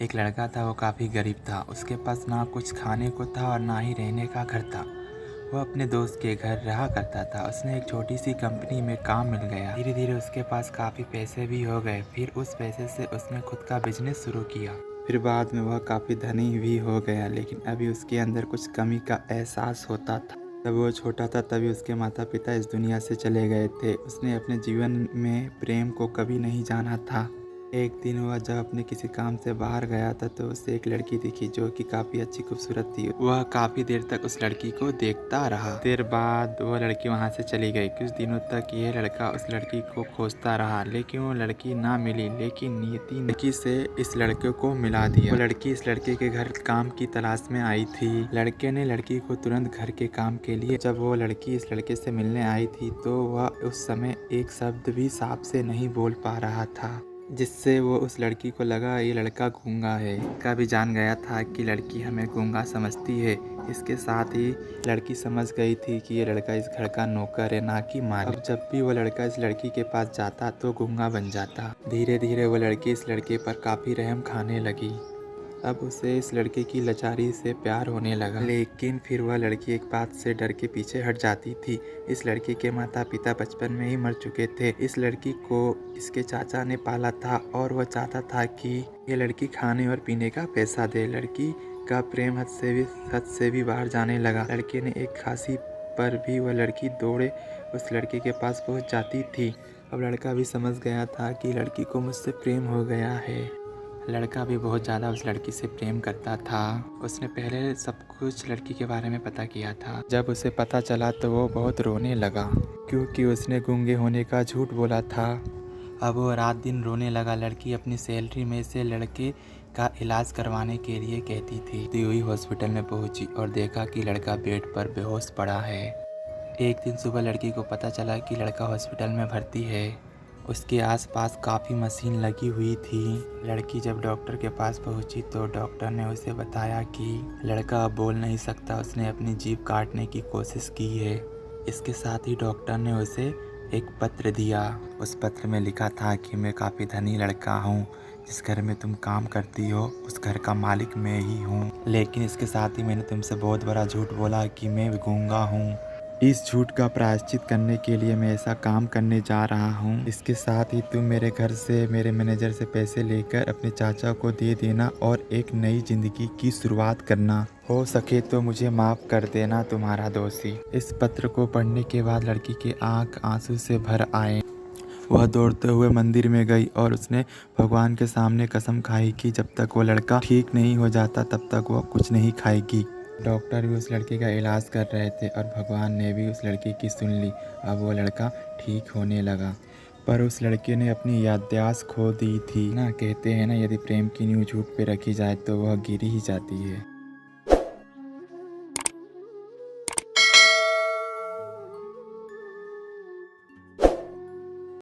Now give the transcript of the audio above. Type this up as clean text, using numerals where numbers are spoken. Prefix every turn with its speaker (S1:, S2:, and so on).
S1: एक लड़का था, वो काफ़ी गरीब था। उसके पास ना कुछ खाने को था और ना ही रहने का घर था। वो अपने दोस्त के घर रहा करता था। उसने एक छोटी सी कंपनी में काम मिल गया। धीरे धीरे उसके पास काफ़ी पैसे भी हो गए। फिर उस पैसे से उसने खुद का बिजनेस शुरू किया। फिर बाद में वह काफ़ी धनी भी हो गया, लेकिन अभी उसके अंदर कुछ कमी का एहसास होता था। जब वो छोटा था तभी उसके माता पिता इस दुनिया से चले गए थे। उसने अपने जीवन में प्रेम को कभी नहीं जाना था। एक दिन वह जब अपने किसी काम से बाहर गया था तो उसे एक लड़की दिखी जो कि काफ़ी अच्छी खूबसूरत थी। वह काफ़ी देर तक उस लड़की को देखता रहा। देर बाद वह लड़की वहाँ से चली गई। कुछ दिनों तक यह लड़का उस लड़की को खोजता रहा, लेकिन वो लड़की ना मिली। लेकिन नियति लड़की से इस लड़के को मिला दिया। वो लड़की इस लड़के के घर काम की तलाश में आई थी। लड़के ने लड़की को तुरंत घर के काम के लिए, जब वो लड़की इस लड़के से मिलने आई थी तो वह उस समय एक शब्द भी साफ से नहीं बोल पा रहा था, जिससे वो उस लड़की को लगा ये लड़का गूंगा है। लड़का भी जान गया था कि लड़की हमें गूंगा समझती है। इसके साथ ही लड़की समझ गई थी कि ये लड़का इस घर का नौकर है, ना कि मालिक। अब जब भी वो लड़का इस लड़की के पास जाता तो गूंगा बन जाता। धीरे धीरे वो लड़की इस लड़के पर काफ़ी रहम खाने लगी। अब उसे इस लड़के की लाचारी से प्यार होने लगा। लेकिन फिर वह लड़की एक बात से डर के पीछे हट जाती थी। इस लड़की के माता पिता बचपन में ही मर चुके थे। इस लड़की को इसके चाचा ने पाला था और वह चाहता था कि ये लड़की खाने और पीने का पैसा दे। लड़की का प्रेम हद से भी बाहर जाने लगा। लड़के ने एक खांसी पर भी वह लड़की दौड़े उस लड़के के पास पहुंच जाती थी। अब लड़का भी समझ गया था कि लड़की को मुझसे प्रेम हो गया है। लड़का भी बहुत ज़्यादा उस लड़की से प्रेम करता था। उसने पहले सब कुछ लड़की के बारे में पता किया था। जब उसे पता चला तो वो बहुत रोने लगा, क्योंकि उसने गूंगे होने का झूठ बोला था। अब वो रात दिन रोने लगा। लड़की अपनी सैलरी में से लड़के का इलाज करवाने के लिए कहती थी। दी हुई हॉस्पिटल में पहुंची और देखा कि लड़का बेड पर बेहोश पड़ा है। एक दिन सुबह लड़की को पता चला कि लड़का हॉस्पिटल में भर्ती है। उसके आसपास काफ़ी मशीन लगी हुई थी। लड़की जब डॉक्टर के पास पहुंची तो डॉक्टर ने उसे बताया कि लड़का अब बोल नहीं सकता। उसने अपनी जीभ काटने की कोशिश की है। इसके साथ ही डॉक्टर ने उसे एक पत्र दिया। उस पत्र में लिखा था कि मैं काफ़ी धनी लड़का हूँ। जिस घर में तुम काम करती हो उस घर का मालिक मैं ही हूँ। लेकिन इसके साथ ही मैंने तुमसे बहुत बड़ा झूठ बोला कि मैं गूंगा हूँ। इस झूठ का प्रायश्चित करने के लिए मैं ऐसा काम करने जा रहा हूँ। इसके साथ ही तुम मेरे घर से, मेरे मैनेजर से पैसे लेकर अपने चाचा को दे देना और एक नई जिंदगी की शुरुआत करना। हो सके तो मुझे माफ़ कर देना, तुम्हारा दोषी। इस पत्र को पढ़ने के बाद लड़की के आंख आंसू से भर आए। वह दौड़ते हुए मंदिर में गई और उसने भगवान के सामने कसम खाई कि जब तक वो लड़का ठीक नहीं हो जाता तब तक वह कुछ नहीं खाएगी। डॉक्टर भी उस लड़के का इलाज कर रहे थे और भगवान ने भी उस लड़के की सुन ली। अब वो लड़का ठीक होने लगा, पर उस लड़के ने अपनी याददाश्त खो दी थी। ना कहते हैं ना, यदि प्रेम की नींव झूठ पे रखी जाए तो वह गिर ही जाती है।